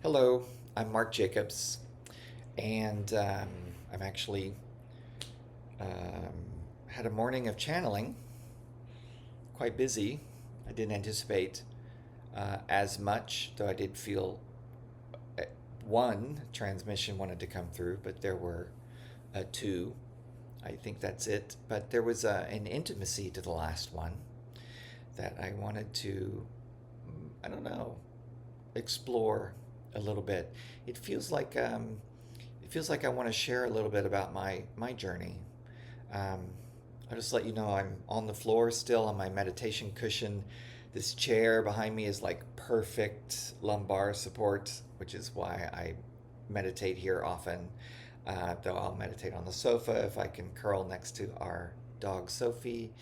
Hello, I'm Mark Jacobs, and I'm actually um, had a morning of channeling, quite busy. I didn't anticipate as much, though I did feel uh, one transmission wanted to come through, but there were two. I think that's it. But there was an intimacy to the last one that I wanted to, I don't know, explore a little bit. It feels like I want to share a little bit about my journey. Um, I'll just let you know I'm on the floor still on my meditation cushion. This chair behind me is like perfect lumbar support, which is why I meditate here often. Though I'll meditate on the sofa if I can curl next to our dog Sophie,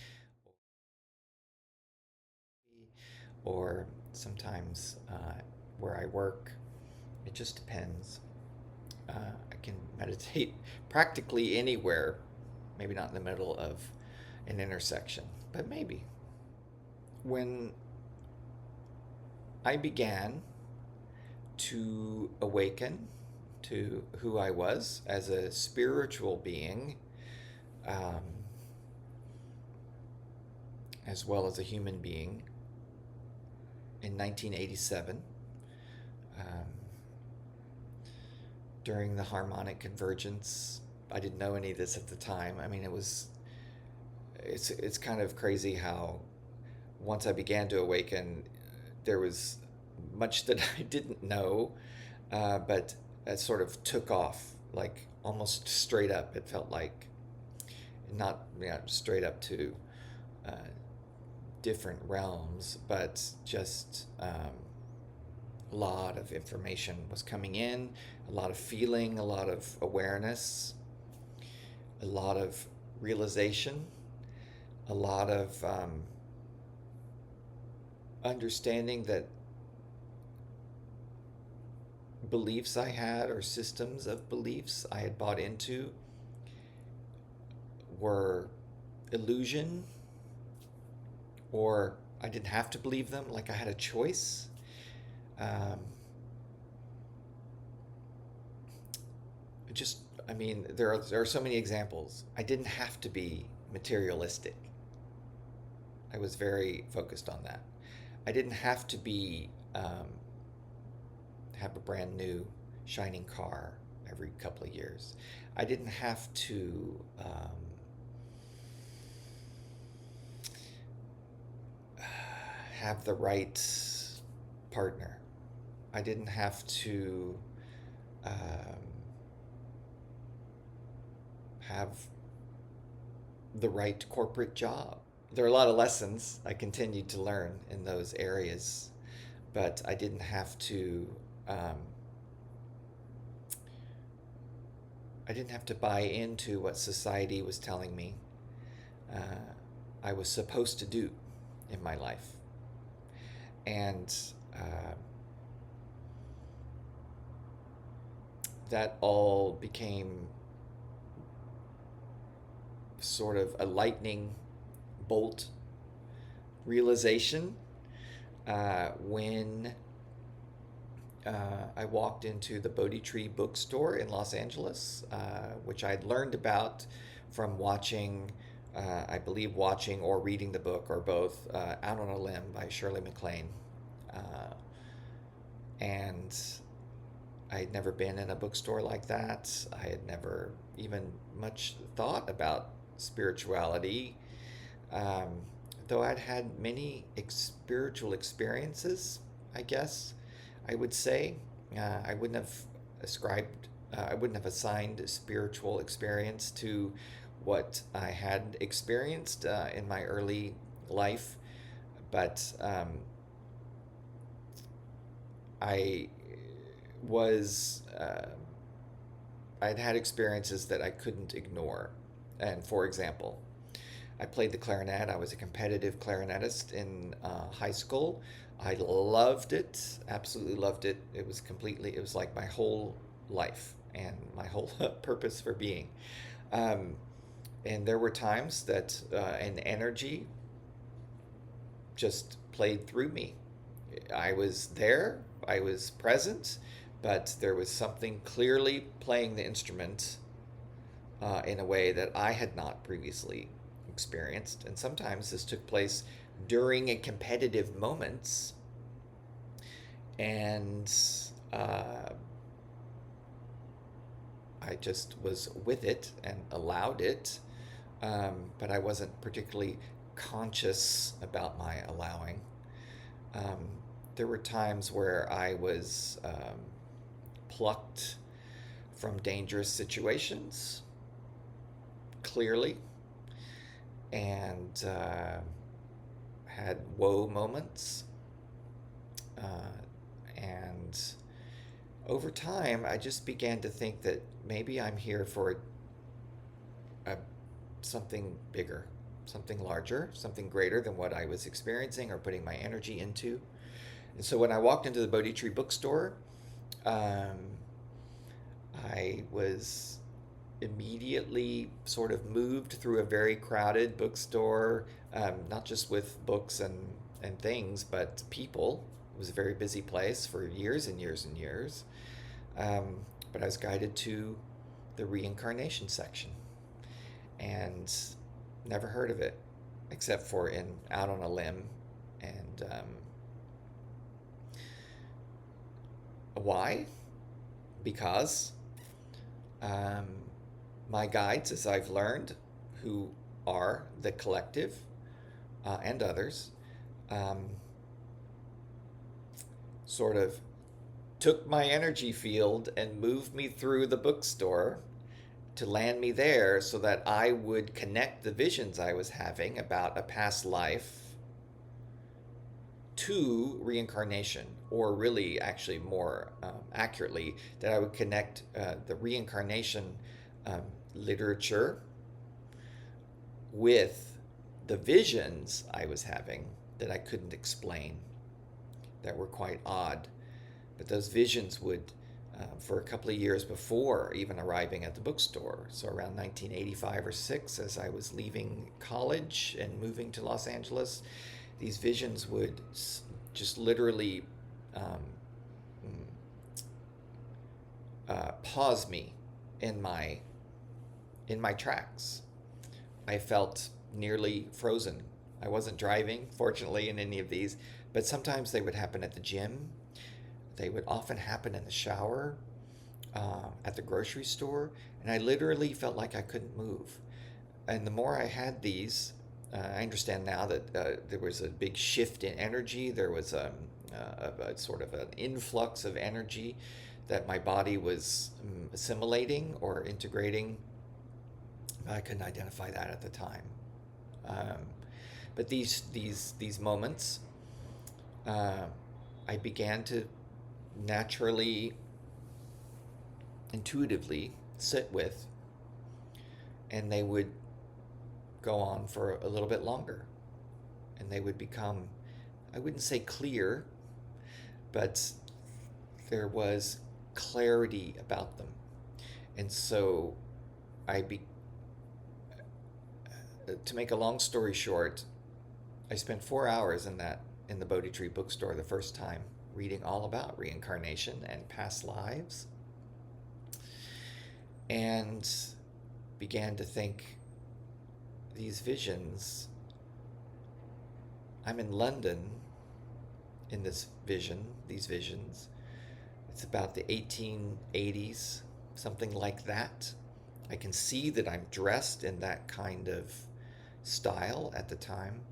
or sometimes where I work. It just depends. I can meditate practically anywhere, maybe not in the middle of an intersection, but maybe. When I began to awaken to who I was as a spiritual being, um, as well as a human being, in 1987, um, during the harmonic convergence. I didn't know any of this at the time. I mean, it's kind of crazy how once I began to awaken, there was much that I didn't know, but it sort of took off, like almost straight up. It felt like not straight up to uh, different realms, but just a lot of information was coming in, a lot of feeling, a lot of awareness, a lot of realization, a lot of understanding that beliefs I had or systems of beliefs I had bought into were illusion, or I didn't have to believe them, like I had a choice. Um, just, I mean, there are so many examples. I didn't have to be materialistic. I was very focused on that. I didn't have to be have a brand new shining car every couple of years. I didn't have to have the right partner. I didn't have to um, have the right corporate job. There are a lot of lessons I continued to learn in those areas, but I didn't have to. Um, I didn't have to buy into what society was telling me uh, I was supposed to do in my life, and uh, that all became sort of a lightning bolt realization when I walked into the Bodhi Tree bookstore in Los Angeles, which I'd learned about from watching, I believe, watching or reading the book or both, Out on a Limb by Shirley MacLaine. Uh, and I had never been in a bookstore like that. I had never even much thought about spirituality, um, though I'd had many spiritual experiences, I guess I would say. I wouldn't have ascribed, I wouldn't have assigned spiritual experience to what I had experienced in my early life, but I was, I'd had experiences that I couldn't ignore. And for example, I played the clarinet. I was a competitive clarinetist in high school. I loved it, absolutely loved it. It was like my whole life and my whole purpose for being. Um, and there were times that an energy just played through me. I was there, I was present, but there was something clearly playing the instrument in a way that I had not previously experienced. And sometimes this took place during a competitive moments, and uh, I just was with it and allowed it, but I wasn't particularly conscious about my allowing. Um, there were times where I was plucked from dangerous situations, clearly, and had woe moments. And over time, I just began to think that maybe I'm here for a, something bigger, something larger, something greater than what I was experiencing or putting my energy into. And so when I walked into the Bodhi Tree bookstore, um, I was immediately sort of moved through a very crowded bookstore, not just with books and things, but people. It was a very busy place for years and years and years. Um, but I was guided to the reincarnation section and never heard of it except for in Out on a Limb. And why? Because um, my guides, as I've learned, who are the collective and others, um, sort of took my energy field and moved me through the bookstore to land me there so that I would connect the visions I was having about a past life to reincarnation, or really, actually, more accurately, that I would connect the reincarnation um, literature with the visions I was having that I couldn't explain, that were quite odd. But those visions would, for a couple of years before even arriving at the bookstore, so around 1985 or 6, as I was leaving college and moving to Los Angeles, these visions would just literally um, pause me in my tracks. I felt nearly frozen. I wasn't driving, fortunately, in any of these, but sometimes they would happen at the gym. They would often happen in the shower, at the grocery store, and I literally felt like I couldn't move. And the more I had these, I understand now that there was a big shift in energy. There was a sort of an influx of energy that my body was assimilating or integrating. I couldn't identify that at the time. Um, but these moments, uh, I began to naturally, intuitively sit with, and they would go on for a little bit longer, and they would become, I wouldn't say clear, but there was clarity about them. And so to make a long story short, I spent 4 hours in the Bodhi Tree bookstore the first time, reading all about reincarnation and past lives, and began to think, these visions, I'm in London in these visions. It's about the 1880s, something like that. I can see that I'm dressed in that kind of style at the time.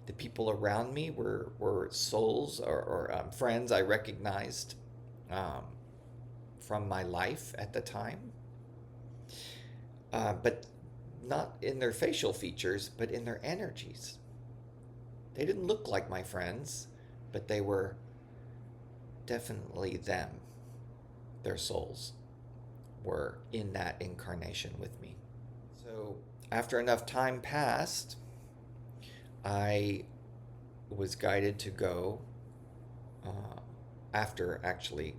The people around me were souls or friends I recognized from my life at the time, but not in their facial features, but in their energies. They didn't look like my friends, but they were definitely them. Their souls were in that incarnation with me. So after enough time passed, I was guided to go, after actually,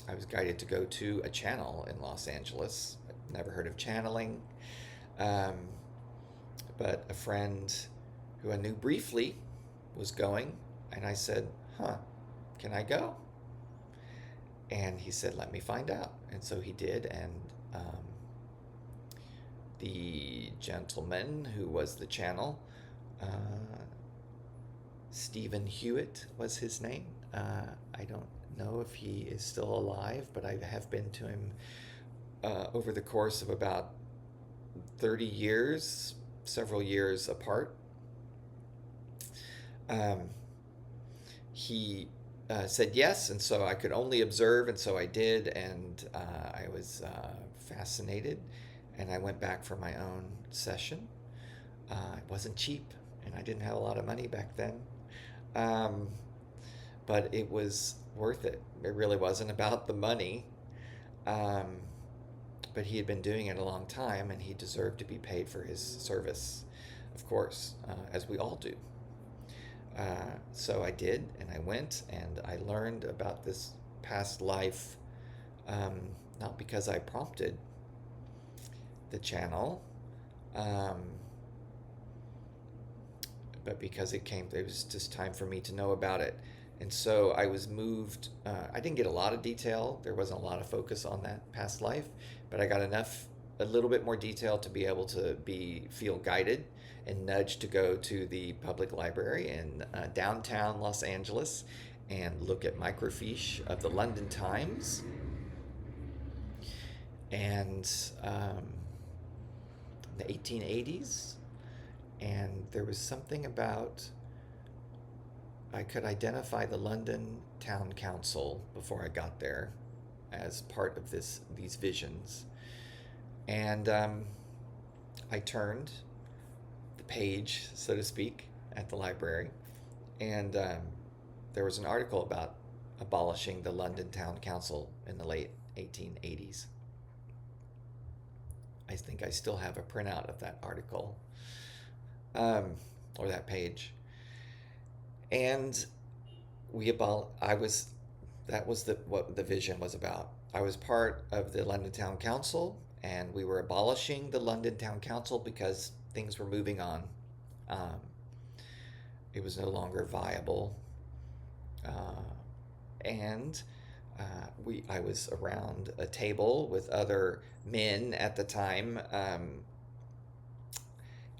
I was guided to go to a channel in Los Angeles. I'd never heard of channeling, um, but a friend who I knew briefly was going, and I said, huh, Can I go? And he said, let me find out. And so he did. And the gentleman who was the channel, uh, Stephen Hewitt was his name. I don't know if he is still alive, but I have been to him over the course of about 30 years, several years apart. He said yes, and so I could only observe, and so I did, and I was fascinated, and I went back for my own session. It wasn't cheap, and I didn't have a lot of money back then, but it was worth it. It really wasn't about the money, but he had been doing it a long time, and he deserved to be paid for his service, of course, as we all do. So I did, and I went, and I learned about this past life, not because I prompted the channel, but because it was just time for me to know about it. And so I was moved. I didn't get a lot of detail. There wasn't a lot of focus on that past life, but I got a little bit more detail to be able to feel guided and nudged to go to the public library in downtown Los Angeles and look at microfiche of the London Times and the 1880s. And there was something about, I could identify the London Town Council before I got there as part of these visions. And I turned the page, so to speak, at the library, and there was an article about abolishing the London Town Council in the late 1880s. I think I still have a printout of that article, or that page. And that was what the vision was about. I was part of the London Town Council, and we were abolishing the London Town Council because things were moving on. It was no longer viable, and I was around a table with other men at the time,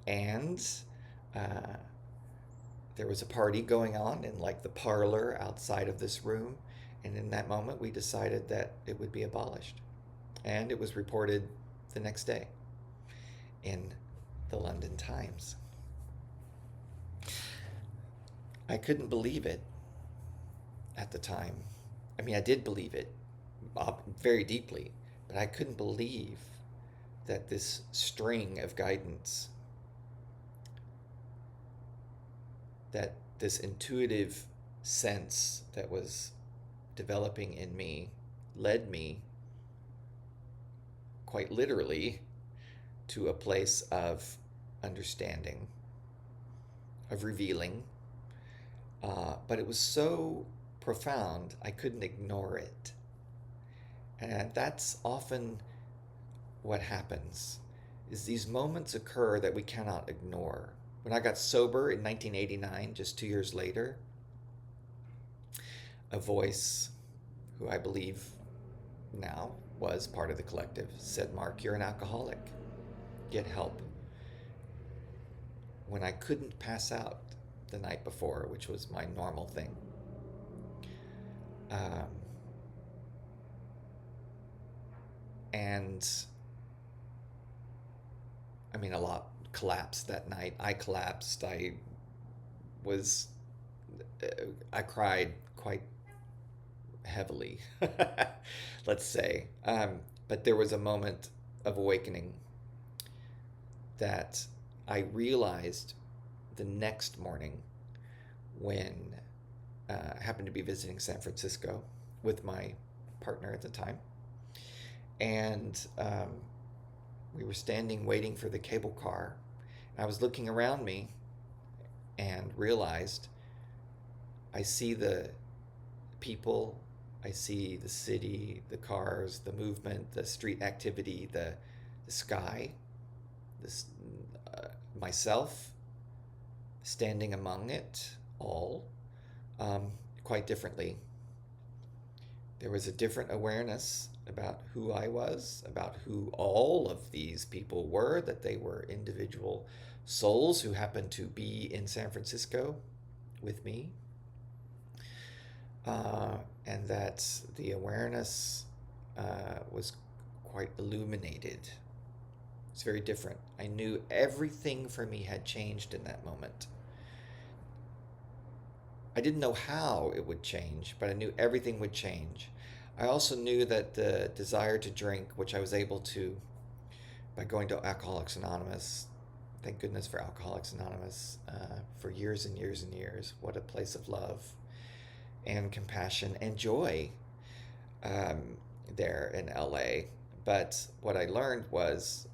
and there was a party going on in like the parlor outside of this room, and in that moment we decided that it would be abolished, and it was reported the next day in the London Times. I couldn't believe it at the time. I mean, I did believe it very deeply, but I couldn't believe that this string of guidance, that this intuitive sense that was developing in me led me quite literally to a place of understanding, of revealing, but it was so profound I couldn't ignore it. And that's often what happens, is these moments occur that we cannot ignore. When I got sober in 1989, just 2 years later, a voice who I believe now was part of the collective said, "Mark, you're an alcoholic. Get help." When I couldn't pass out the night before, which was my normal thing. And I mean, a lot collapsed that night. I collapsed. I cried quite heavily, let's say. But there was a moment of awakening that I realized the next morning when I happened to be visiting San Francisco with my partner at the time. And we were standing waiting for the cable car. I was looking around me and realized I see the people, I see the city, the cars, the movement, the street activity, the sky, myself standing among it all, quite differently. There was a different awareness about who I was, about who all of these people were, that they were individual souls who happened to be in San Francisco with me, and that the awareness was quite illuminated. It's very different. I knew everything for me had changed in that moment. I didn't know how it would change, but I knew everything would change. I also knew that the desire to drink, which I was able to by going to Alcoholics Anonymous, thank goodness for Alcoholics Anonymous, for years and years and years. What a place of love and compassion and joy there in LA. But what I learned was,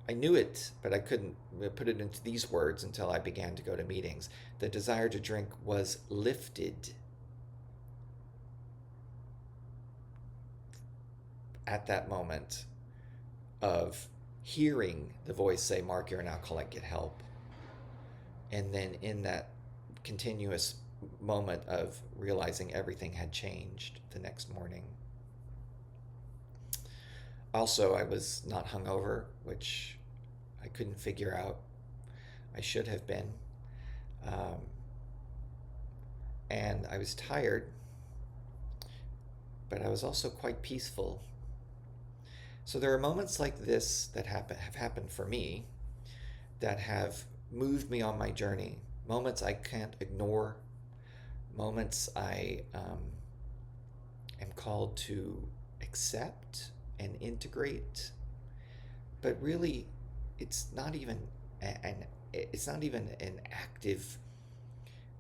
I knew it, but I couldn't put it into these words until I began to go to meetings. The desire to drink was lifted at that moment of hearing the voice say, Mark, you're an alcoholic, get help. And then in that continuous moment of realizing everything had changed the next morning. Also, I was not hungover, which I couldn't figure out. I should have been. And I was tired, but I was also quite peaceful. So there are moments like this that have happened for me that have moved me on my journey. Moments I can't ignore. Moments I am called to accept and integrate. But really, it's not even an active.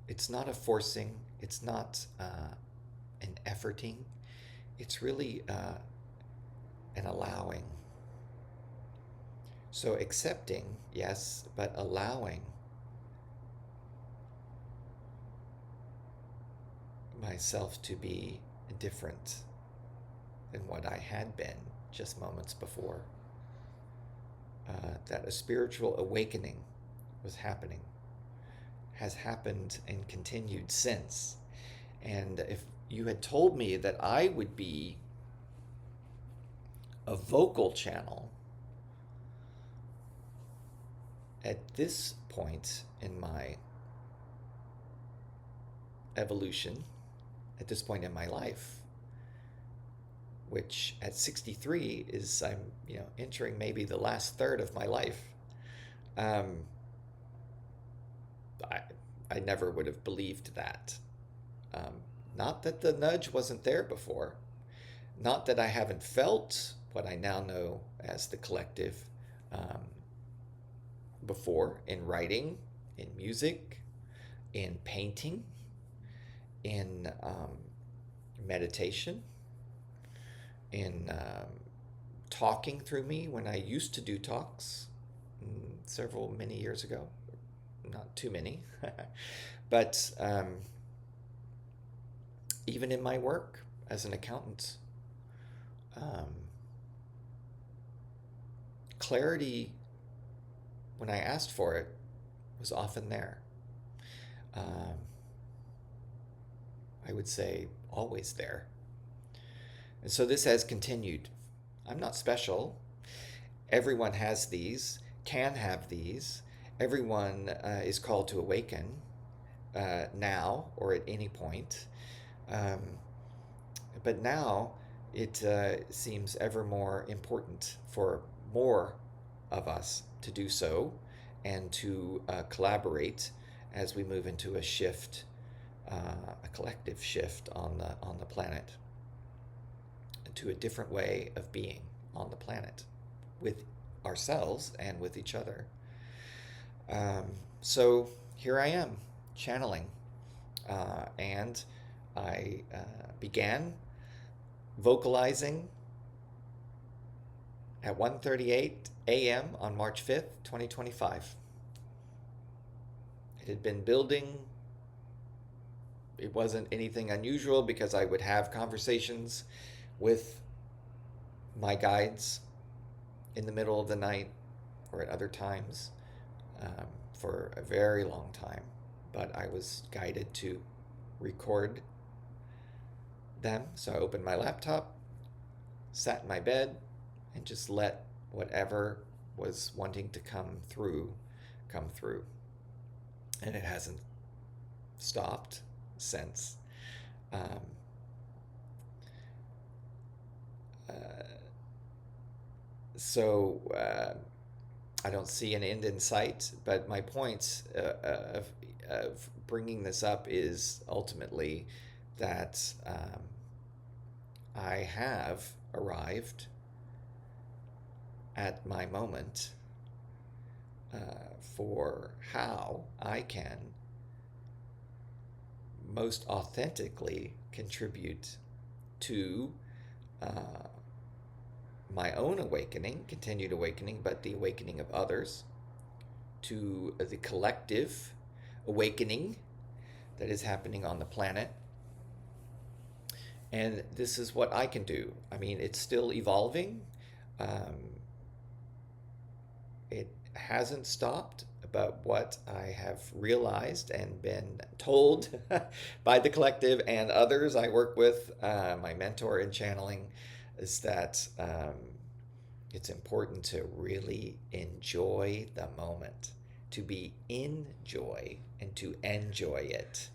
It's not a forcing. It's not an efforting. It's really an allowing. So accepting, yes, but allowing myself to be different than what I had been just moments before. That a spiritual awakening was happening, has happened and continued since. And if you had told me that I would be a vocal channel at this point in my evolution, at this point in my life, which at 63 is, I'm entering maybe the last third of my life. I never would have believed that. Not that the nudge wasn't there before, not that I haven't felt what I now know as the collective before, in writing, in music, in painting, in meditation, in talking through me when I used to do talks many years ago. Not too many, but even in my work as an accountant, clarity, when I asked for it, was often there. I would say always there. And so this has continued. I'm not special. Everyone has these, can have these. Everyone is called to awaken now or at any point. But now it seems ever more important for more of us to do so and to collaborate as we move into a shift, a collective shift on the planet, to a different way of being on the planet with ourselves and with each other. So here I am channeling, and I began vocalizing at 1:38 a.m. on March 5th, 2025. It had been building. It wasn't anything unusual because I would have conversations with my guides in the middle of the night or at other times for a very long time. But I was guided to record them. So I opened my laptop, sat in my bed, and just let whatever was wanting to come through come through. And it hasn't stopped since. Um, uh, so I don't see an end in sight, but my point of bringing this up is ultimately that I have arrived at my moment for how I can most authentically contribute to my own awakening, continued awakening, but the awakening of others, to the collective awakening that is happening on the planet. And this is what I can do. I mean, it's still evolving. It hasn't stopped, but what I have realized and been told by the collective and others I work with, my mentor in channeling, is that it's important to really enjoy the moment, to be in joy and to enjoy it,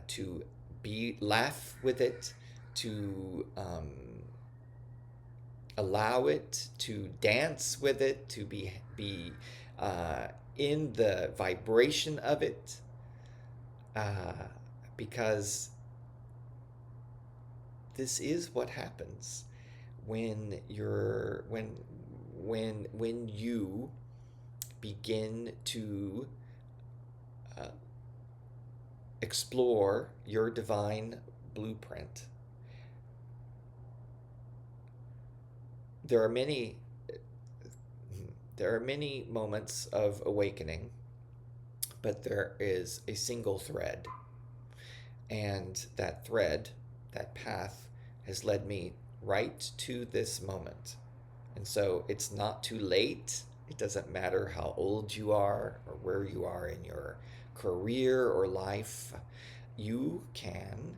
to laugh with it, to allow it, to dance with it, to be in the vibration of it, because this is what happens when you begin to explore your divine blueprint. There are many moments of awakening, but there is a single thread. And that thread, that path, has led me right to this moment. And so it's not too late. It doesn't matter how old you are or where you are in your career or life. You can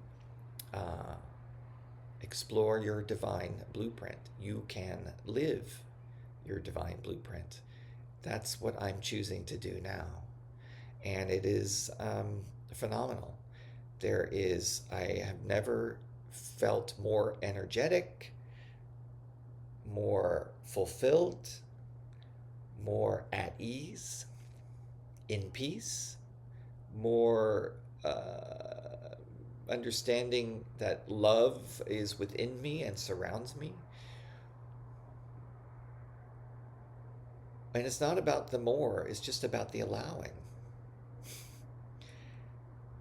explore your divine blueprint. You can live your divine blueprint. That's what I'm choosing to do now. And it is phenomenal. I have never felt more energetic, more fulfilled, more at ease, in peace, more understanding that love is within me and surrounds me. And it's not about the more, it's just about the allowing.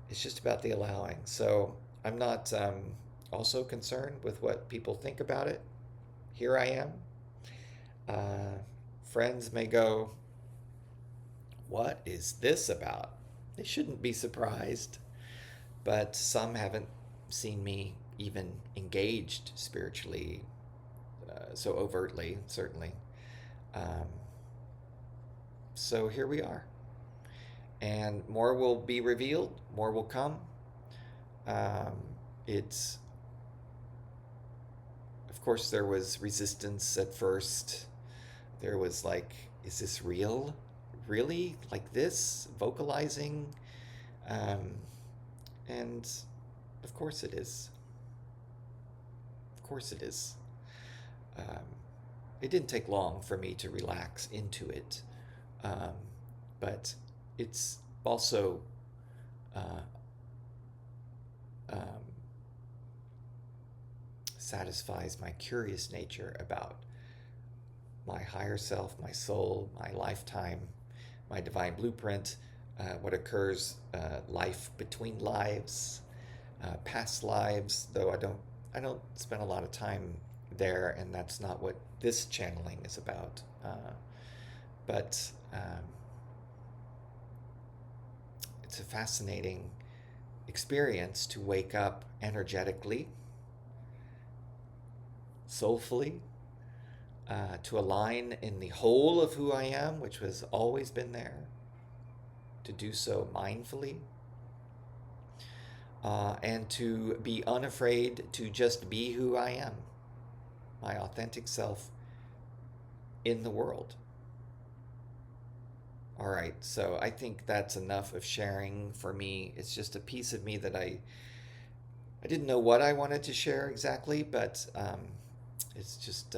It's just about the allowing. So I'm not also concerned with what people think about it. Here I am. Friends may go, what is this about? They shouldn't be surprised. But some haven't seen me even engaged spiritually so overtly, certainly. So here we are. And more will be revealed, more will come. It's, of course, there was resistance at first. There was like, is this real? Really? Like this? Vocalizing? And of course it is. Of course it is. It didn't take long for me to relax into it. But it's also satisfies my curious nature about my higher self, my soul, my lifetime, my divine blueprint, what occurs, life between lives, past lives, though I don't spend a lot of time there, and that's not what this channeling is about. But it's a fascinating experience to wake up energetically, soulfully, to align in the whole of who I am, which has always been there, to do so mindfully, and to be unafraid to just be who I am, my authentic self in the world. All right, so I think that's enough of sharing for me. It's just a piece of me that I didn't know what I wanted to share exactly, but it's just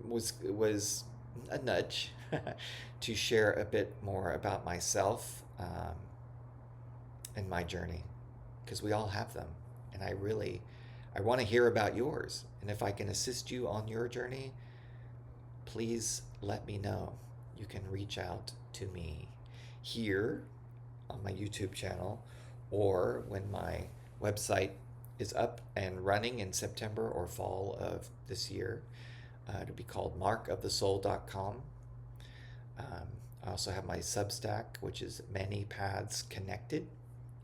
was a nudge to share a bit more about myself and my journey, because we all have them, and I want to hear about yours. And if I can assist you on your journey, please let me know. You can reach out to me here on my YouTube channel, or when my website is up and running in September or fall of this year. It'll be called markofthesoul.com. I also have my Substack, which is Many Paths Connected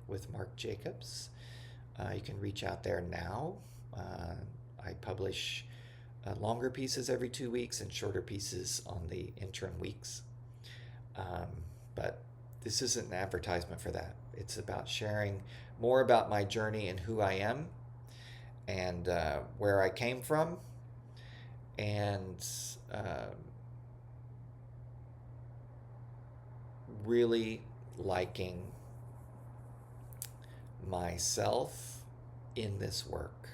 with Mark Jacobs. You can reach out there now. I publish longer pieces every 2 weeks and shorter pieces on the interim weeks. But this isn't an advertisement for that. It's about sharing more about my journey and who I am, and where I came from, and really liking myself in this work.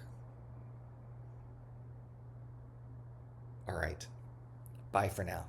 All right. Bye for now.